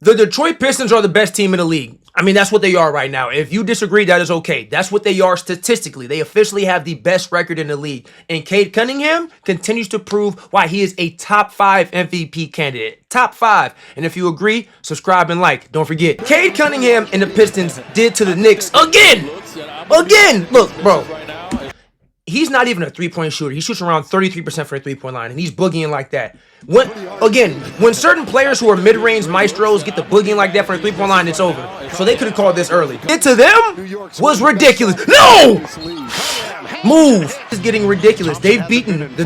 The Detroit Pistons are the best team in the league. I mean, that's what they are right now. If you disagree, that is okay. That's what they are statistically. They officially have the best record in the league. And Cade Cunningham continues to prove why he is a top 5 MVP candidate. Top 5. And if you agree, subscribe and like. Don't forget, Cade Cunningham and the Pistons did to the Knicks again. Again. Look, bro. He's not even a three-point shooter. He shoots around 33% for a three-point line, and he's boogieing like that. When certain players who are mid-range maestros get the boogieing like that for a three-point line, it's over. So they could have called this early. It to them was ridiculous. No! Move! This is getting ridiculous. The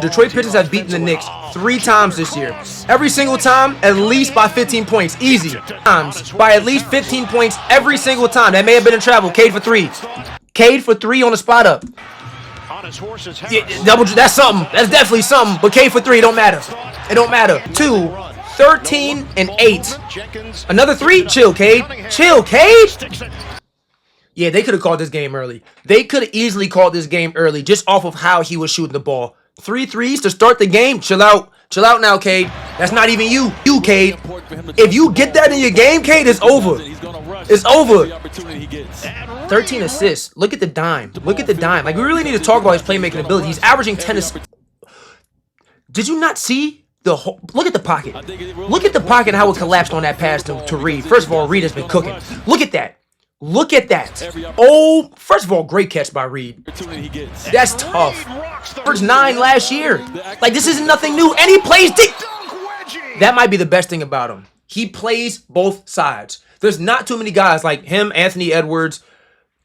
Detroit Pistons have beaten the Knicks 3 times this year. Every single time, at least by 15 points. Easy. Times by at least 15 points every single time. That may have been in travel. Cade for 3. Cade for 3 on the spot up. Yeah, that's something. That's definitely something. But Cade for 3, it don't matter. It don't matter. 2, 13, and 8. Another 3? Chill, Cade. Chill, Cade. Yeah, they could have called this game early. They could have easily called this game early just off of how he was shooting the ball. 3 threes to start the game. Chill out. Chill out now, Cade. That's not even you. You, Cade. If you get that in your game, Cade, it's over. It's over. 13 assists. Look at the dime. Look at the dime. Like, we really need to talk about his playmaking ability. He's averaging 10 assists. Did you not see the whole... Look at the pocket. Look at the pocket and how it collapsed on that pass to Reed. First of all, Reed has been cooking. Look at that. Look at that. Oh, first of all, great catch by Reed. That's tough. First 9 last year. Like, this isn't nothing new. And he plays deep. That might be the best thing about him. He plays both sides. There's not too many guys like him, Anthony Edwards,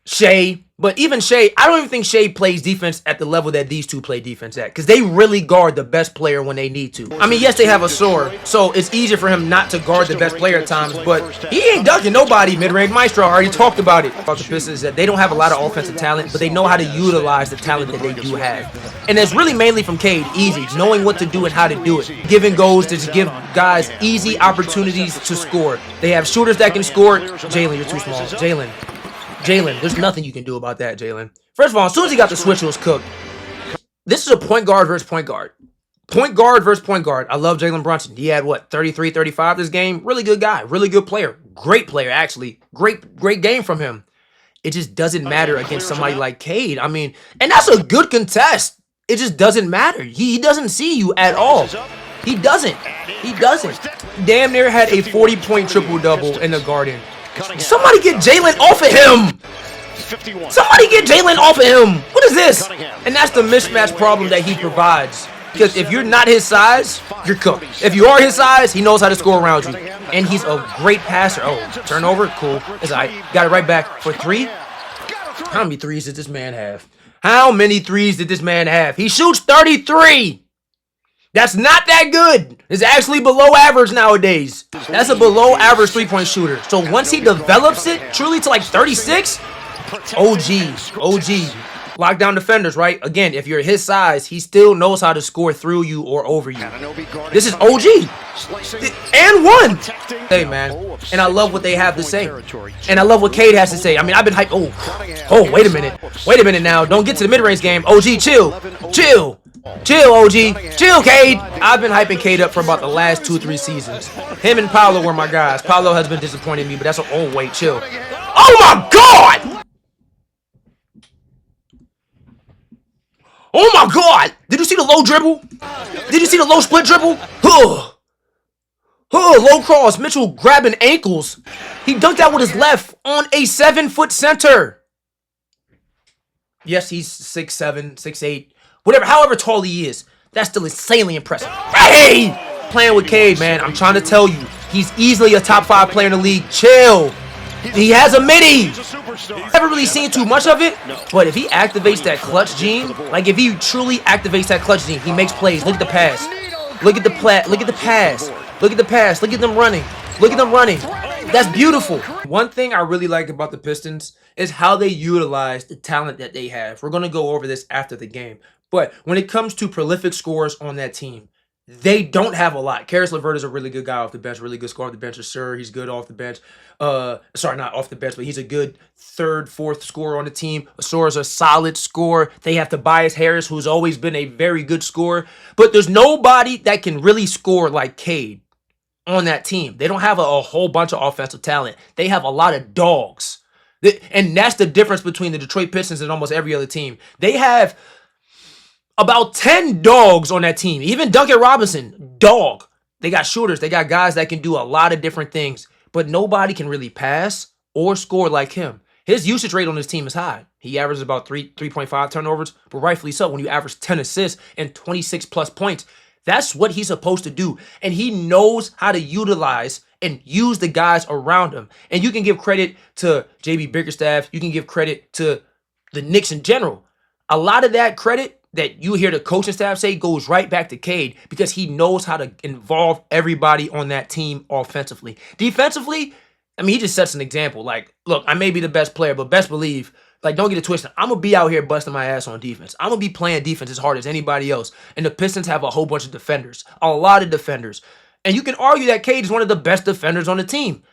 Shea. But even Shea, I don't even think Shea plays defense at the level that these two play defense at. Because they really guard the best player when they need to. I mean, yes, they have a Sore, so it's easier for him not to guard the best player at times. But he ain't ducking nobody mid-range maestro. I already talked about it. About the Pistons, that they don't have a lot of offensive talent, but they know how to utilize the talent that they do have. And it's really mainly from Cade, easy. Knowing what to do and how to do it. Giving goals to just give guys easy opportunities to score. They have shooters that can score. Jalen, you're too small. Jalen, there's nothing you can do about that, Jalen. First of all, as soon as he got the switch, it was cooked. This is a point guard versus point guard. Point guard versus point guard. I love Jalen Brunson. He had, 33, 35 this game? Really good guy. Really good player. Great player, actually. Great game from him. It just doesn't matter against somebody like Cade. I mean, and that's a good contest. It just doesn't matter. He doesn't see you at all. He doesn't. Damn near had a 40-point triple-double in the Garden. Somebody get Jalen off of him! Somebody get Jalen off of him! What is this? And that's the mismatch problem that he provides. Because if you're not his size, you're cooked. If you are his size, he knows how to score around you. And he's a great passer. Oh, turnover? Cool. It's all right. Got it right back for 3. How many threes did this man have? How many threes did this man have? He shoots 33! That's not that good. It's actually below average nowadays. That's a below average three-point shooter. So once he develops it truly to like 36, OG. Lockdown defenders, right? Again, if you're his size, he still knows how to score through you or over you. This is OG. And 1. Hey, man. And I love what they have to say. And I love what Cade has to say. I mean, I've been hyped. Oh, wait a minute. Wait a minute now. Don't get to the mid-range game. OG, chill. Chill, OG. Chill, Cade. I've been hyping Cade up for about the last 2-3 seasons. Him and Paolo were my guys. Paolo has been disappointing me, but that's wait, chill. Oh, my God! Oh, my God! Did you see the low dribble? Did you see the low split dribble? Low cross. Mitchell grabbing ankles. He dunked out with his left on a 7-foot center. Yes, he's 6'7", 6'8". Whatever, however tall he is, that's still insanely impressive. Hey! Playing with Cade, man. I'm trying to tell you. He's easily a top 5 player in the league. Chill. He has a midi. Never really seen too much of it, but if he activates that clutch gene, like if he truly activates that clutch gene, he makes plays. Look at the pass. Look at the pass. Look at the pass. Look at them running. That's beautiful. One thing I really like about the Pistons is how they utilize the talent that they have. We're going to go over this after the game. But when it comes to prolific scorers on that team, they don't have a lot. Karis LeVert is a really good guy off the bench, really good scorer off the bench. Sure, he's good off the bench. Sorry, not off the bench, but he's a good 3rd, 4th scorer on the team. Asor's a solid scorer. They have Tobias Harris, who's always been a very good scorer. But there's nobody that can really score like Cade. on that team. They don't have a whole bunch of offensive talent. They have a lot of dogs. And that's the difference between the Detroit Pistons and almost every other team. They have about 10 dogs on that team. Even Duncan Robinson, dog. They got shooters. They got guys that can do a lot of different things. But nobody can really pass or score like him. His usage rate on his team is high. He averages about 3.5 turnovers, but rightfully so. When you average 10 assists and 26 plus points, that's what he's supposed to do. And he knows how to utilize and use the guys around him. And you can give credit to JB Bickerstaff. You can give credit to the Knicks in general. A lot of that credit that you hear the coaching staff say goes right back to Cade because he knows how to involve everybody on that team offensively. Defensively, I mean, he just sets an example. Like, look, I may be the best player, but best believe, like, don't get it twisted. I'm going to be out here busting my ass on defense. I'm going to be playing defense as hard as anybody else. And the Pistons have a whole bunch of defenders, a lot of defenders. And you can argue that Cade is one of the best defenders on the team.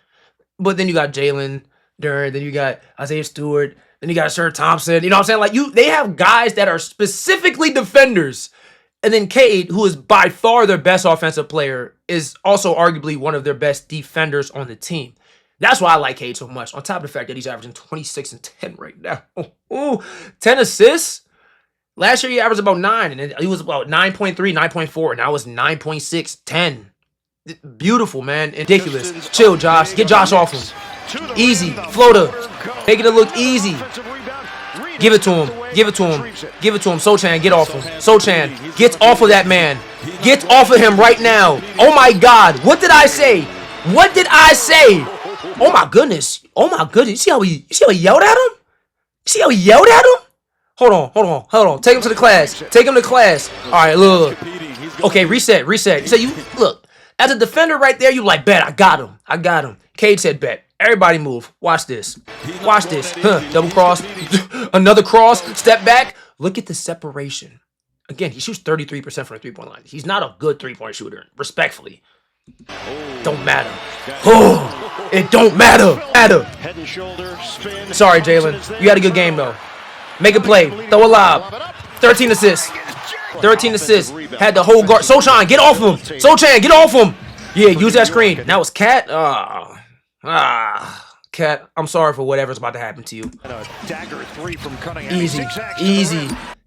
But then you got Jalen Duren, then you got Isaiah Stewart, then you got Sir Thompson. You know what I'm saying? Like, they have guys that are specifically defenders. And then Cade, who is by far their best offensive player, is also arguably one of their best defenders on the team. That's why I like Cade so much. On top of the fact that he's averaging 26 and 10 right now. 10 assists. Last year he averaged about 9. And he was about 9.3, 9.4. Now it's 9.6, 10. Beautiful, man. Ridiculous. Chill, Josh. Get Josh off him. Easy. Floater. Make it look easy. Give it to him. Give it to him. Give it to him. Sochan, get off him. Sochan, get off of that man. Get off of him right now. Oh, my God. What did I say? What did I say? Oh my goodness. Oh my goodness. You see how he yelled at him? You see how he yelled at him? Hold on. Take him to the class. Take him to class. All right, look. Okay, reset. So you look, as a defender right there, you like, bet, I got him. Cade said, bet. Everybody move. Watch this. Double cross. Another cross. Step back. Look at the separation. Again, he shoots 33% from the three-point line. He's not a good three-point shooter, respectfully. Don't matter. Oh, it don't matter. Sorry, Jalen. You had a good game, though. Make a play. Throw a lob. 13 assists. Had the whole guard. Sochan, get off him. Sochan, get off him. Yeah, use that screen. Now it's Cat. Cat, I'm sorry for whatever's about to happen to you. Dagger 3 from Cunningham.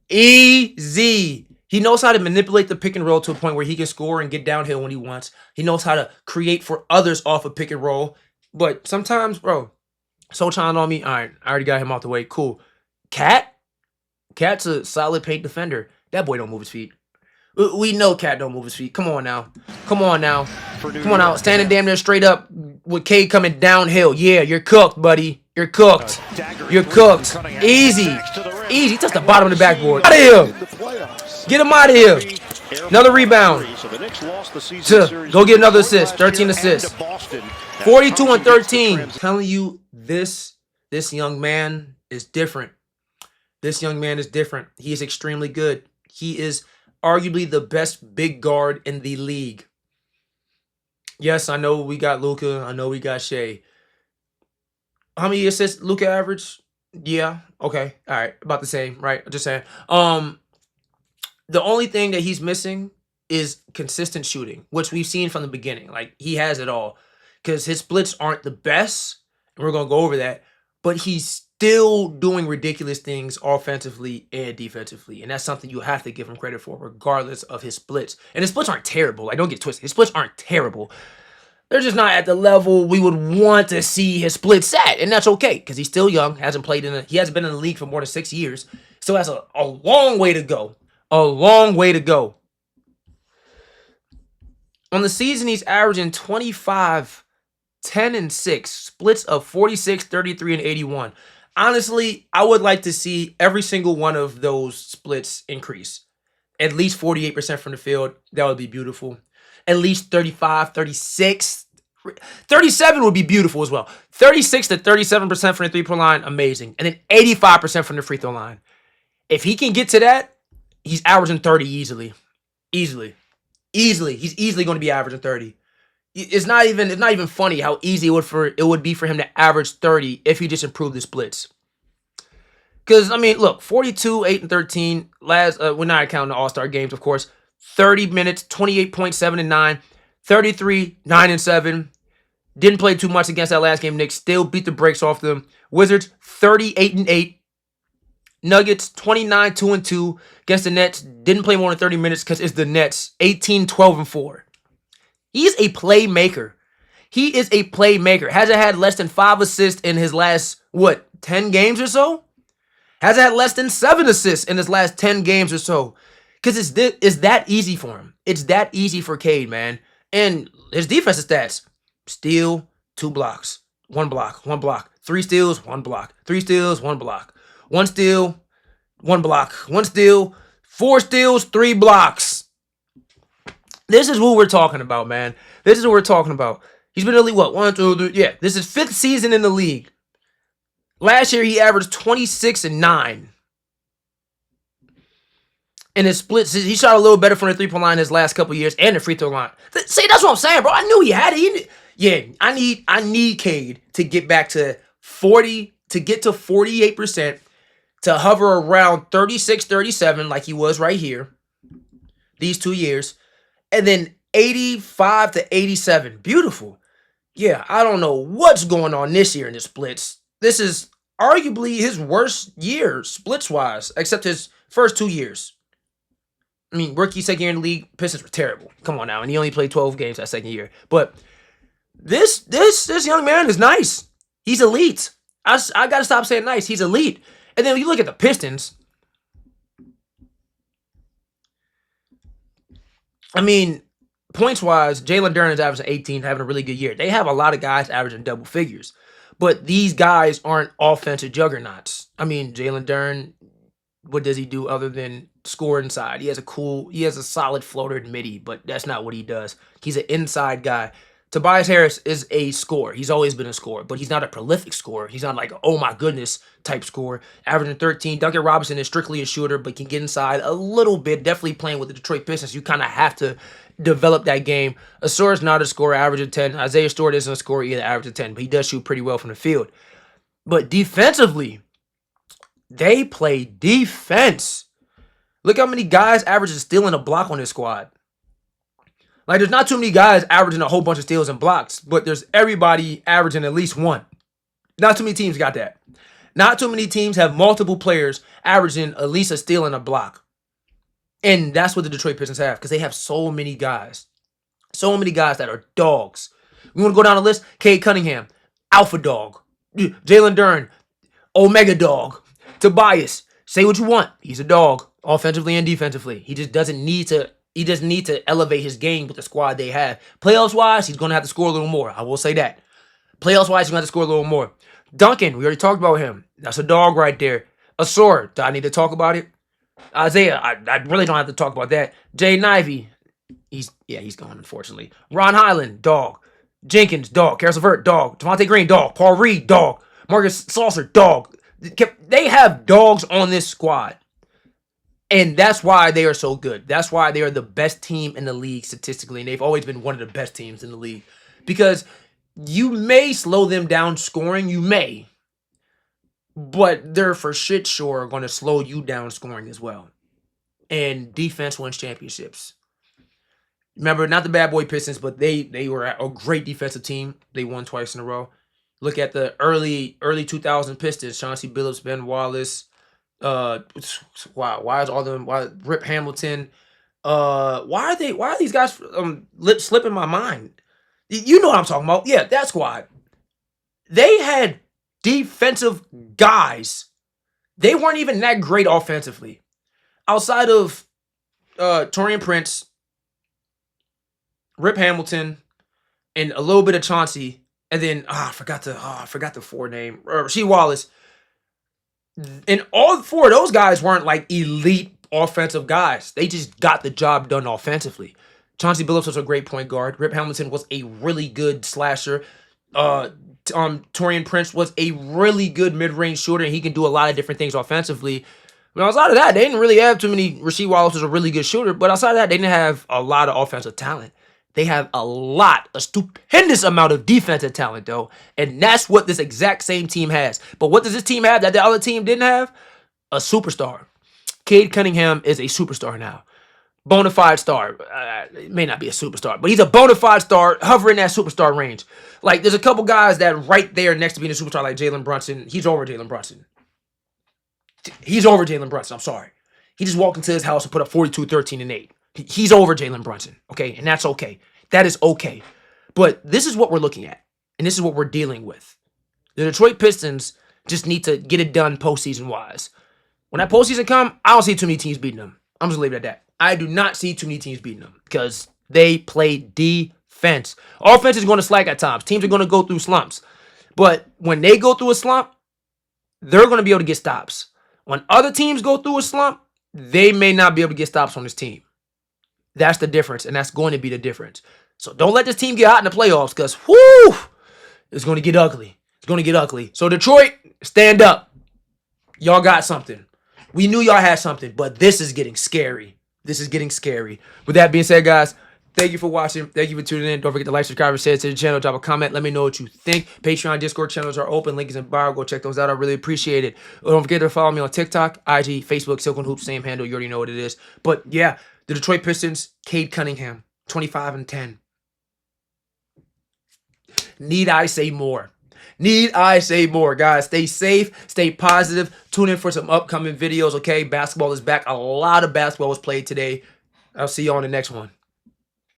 Easy. He knows how to manipulate the pick and roll to a point where he can score and get downhill when he wants. He knows how to create for others off of pick and roll. But sometimes, bro, Sochan on me. All right, I already got him out the way. Cool. Cat's a solid paint defender. That boy don't move his feet. We know Cat don't move his feet. Come on now. Standing damn near straight up with Cade coming downhill. Yeah, you're cooked, buddy. You're cooked. Easy. Touch the bottom of the backboard. Out of here. Get him out of here. Another rebound. Go get another assist. 13 assists. 42 and 13. I'm telling you, this young man is different. He is extremely good. He is arguably the best big guard in the league. Yes, I know we got Luka. I know we got Shea. How many assists Luka averaged? Yeah. Okay. All right. About the same, right? Just saying. The only thing that he's missing is consistent shooting, which we've seen from the beginning. Like, he has it all because his splits aren't the best, and we're going to go over that, but he's still doing ridiculous things offensively and defensively, and that's something you have to give him credit for regardless of his splits. And his splits aren't terrible. Like, don't get twisted. His splits aren't terrible. They're just not at the level we would want to see his splits at, and that's okay because he's still young, he hasn't been in the league for more than 6 years, still has a long way to go. On the season, he's averaging 25, 10, and 6, splits of 46, 33, and 81. Honestly, I would like to see every single one of those splits increase. At least 48% from the field. That would be beautiful. At least 35, 36. 37 would be beautiful as well. 36 to 37% from the three-point line, amazing. And then 85% from the free throw line. If he can get to that, he's averaging 30 easily. He's easily going to be averaging 30. It's not even funny how easy it would be for him to average 30 if he just improved the splits. Because, I mean, look, 42, 8, and 13. We're not counting the All-Star games, of course. 30 minutes, 28.7 and 9. 33, 9 and 7. Didn't play too much against that last game. Knicks still beat the brakes off them. Wizards 38 and 8. Nuggets 29, 2 and 2 against the Nets. Didn't play more than 30 minutes because it's the Nets 18, 12 and 4. He's a playmaker. He is a playmaker. Hasn't had less than 5 assists in his last, 10 games or so? Hasn't had less than 7 assists in his last 10 games or so. Because it's that easy for him. It's that easy for Cade, man. And his defensive stats: steal, 2 blocks, 1 block, 1 block, 3 steals, 1 block, 3 steals, 1 block, 1 steal, 1 block, 1 steal, 4 steals, 3 blocks. This is what we're talking about, man. This is what we're talking about. He's been in the league, 1, 2, 3, yeah. This is 5th season in the league. Last year, he averaged 26 and 9. In his splits, he shot a little better from the three-point line his last couple years and the free throw line. See, that's what I'm saying, bro. I knew he had it. I need Cade to get back to 40, to get to 48%, to hover around 36, 37 like he was right here these 2 years, and then 85 to 87. Beautiful. Yeah, I don't know what's going on this year in the splits. This is arguably his worst year splits-wise, except his first 2 years. I mean, rookie second year in the league, Pistons were terrible. Come on now, and he only played 12 games that second year. But this young man is nice. He's elite. I got to stop saying nice. He's elite. And then when you look at the Pistons, I mean, points-wise, Jalen Duren is averaging 18, having a really good year. They have a lot of guys averaging double figures. But these guys aren't offensive juggernauts. I mean, Jalen Duren, what does he do other than score inside? He has a solid floater in midi, but that's not what he does. He's an inside guy. Tobias Harris is a scorer. He's always been a scorer, but he's not a prolific scorer. He's not like, oh my goodness type scorer. Averaging 13. Duncan Robinson is strictly a shooter, but can get inside a little bit. Definitely playing with the Detroit Pistons. You kind of have to develop that game. Asor's not a scorer, averaging 10. Isaiah Stewart isn't a scorer either, averaging 10, but he does shoot pretty well from the field. But defensively, they play defense. Look how many guys averaging stealing a block on this squad. Like, there's not too many guys averaging a whole bunch of steals and blocks, but there's everybody averaging at least one. Not too many teams got that. Not too many teams have multiple players averaging at least a steal and a block. And that's what the Detroit Pistons have, because they have so many guys. So many guys that are dogs. We want to go down the list. Cade Cunningham, alpha dog. Jalen Duren, omega dog. Tobias, say what you want. He's a dog, offensively and defensively. He just need to elevate his game with the squad they have. Playoffs-wise, he's going to have to score a little more. I will say that. Playoffs-wise, he's going to have to score a little more. Duncan, we already talked about him. That's a dog right there. Asor, do I need to talk about it? Isaiah, I really don't have to talk about that. Jay Ivey, he's gone, unfortunately. Ron Highland, dog. Jenkins, dog. Karis LeVert, dog. Devontae Green, dog. Paul Reed, dog. Marcus Saucer, dog. They have dogs on this squad. And that's why they are so good. That's why they are the best team in the league statistically. And they've always been one of the best teams in the league. Because you may slow them down scoring. You may. But they're for shit sure going to slow you down scoring as well. And defense wins championships. Remember, not the bad boy Pistons, but they were a great defensive team. They won twice in a row. Look at the early 2000 Pistons. Chauncey Billups, Ben Wallace. Why Rip Hamilton? Why are these guys slipping my mind? You know what I'm talking about. Yeah, that squad. They had defensive guys. They weren't even that great offensively. Outside of Taurean Prince, Rip Hamilton, and a little bit of Chauncey, and then I forgot the four name. Rasheed Wallace. And all 4 of those guys weren't like elite offensive guys. They just got the job done offensively. Chauncey Billups was a great point guard. Rip Hamilton was a really good slasher. Taurean Prince was a really good mid-range shooter, and he can do a lot of different things offensively. But outside of that, they didn't really have too many. Rasheed Wallace was a really good shooter, but outside of that, they didn't have a lot of offensive talent. They have a stupendous amount of defensive talent, though. And that's what this exact same team has. But what does this team have that the other team didn't have? A superstar. Cade Cunningham is a superstar now. Bona fide star. It may not be a superstar, but he's a bona fide star, hovering that superstar range. Like, there's a couple guys that right there next to being a superstar, like Jalen Brunson. He's over Jalen Brunson. He's over Jalen Brunson. I'm sorry. He just walked into his house and put up 42, 13, and 8. He's over Jalen Brunson. Okay. And that's okay. That is okay. But this is what we're looking at. And this is what we're dealing with. The Detroit Pistons just need to get it done postseason wise. When that postseason come, I don't see too many teams beating them. I'm just leaving it at that. I do not see too many teams beating them because they play defense. Offense is going to slack at times. Teams are going to go through slumps. But when they go through a slump, they're going to be able to get stops. When other teams go through a slump, they may not be able to get stops on this team. That's the difference, and that's going to be the difference. So don't let this team get hot in the playoffs because, whoo, it's going to get ugly. It's going to get ugly. So Detroit, stand up. Y'all got something. We knew y'all had something, but this is getting scary. This is getting scary. With that being said, guys, thank you for watching. Thank you for tuning in. Don't forget to like, subscribe, and share to the channel. Drop a comment. Let me know what you think. Patreon, Discord channels are open. Link is in bio. Go check those out. I really appreciate it. Don't forget to follow me on TikTok, IG, Facebook, Silk and Hoops, same handle. You already know what it is. But yeah, the Detroit Pistons, Cade Cunningham, 25-10. Need I say more? Need I say more, guys? Stay safe, stay positive. Tune in for some upcoming videos, okay? Basketball is back. A lot of basketball was played today. I'll see you on the next one.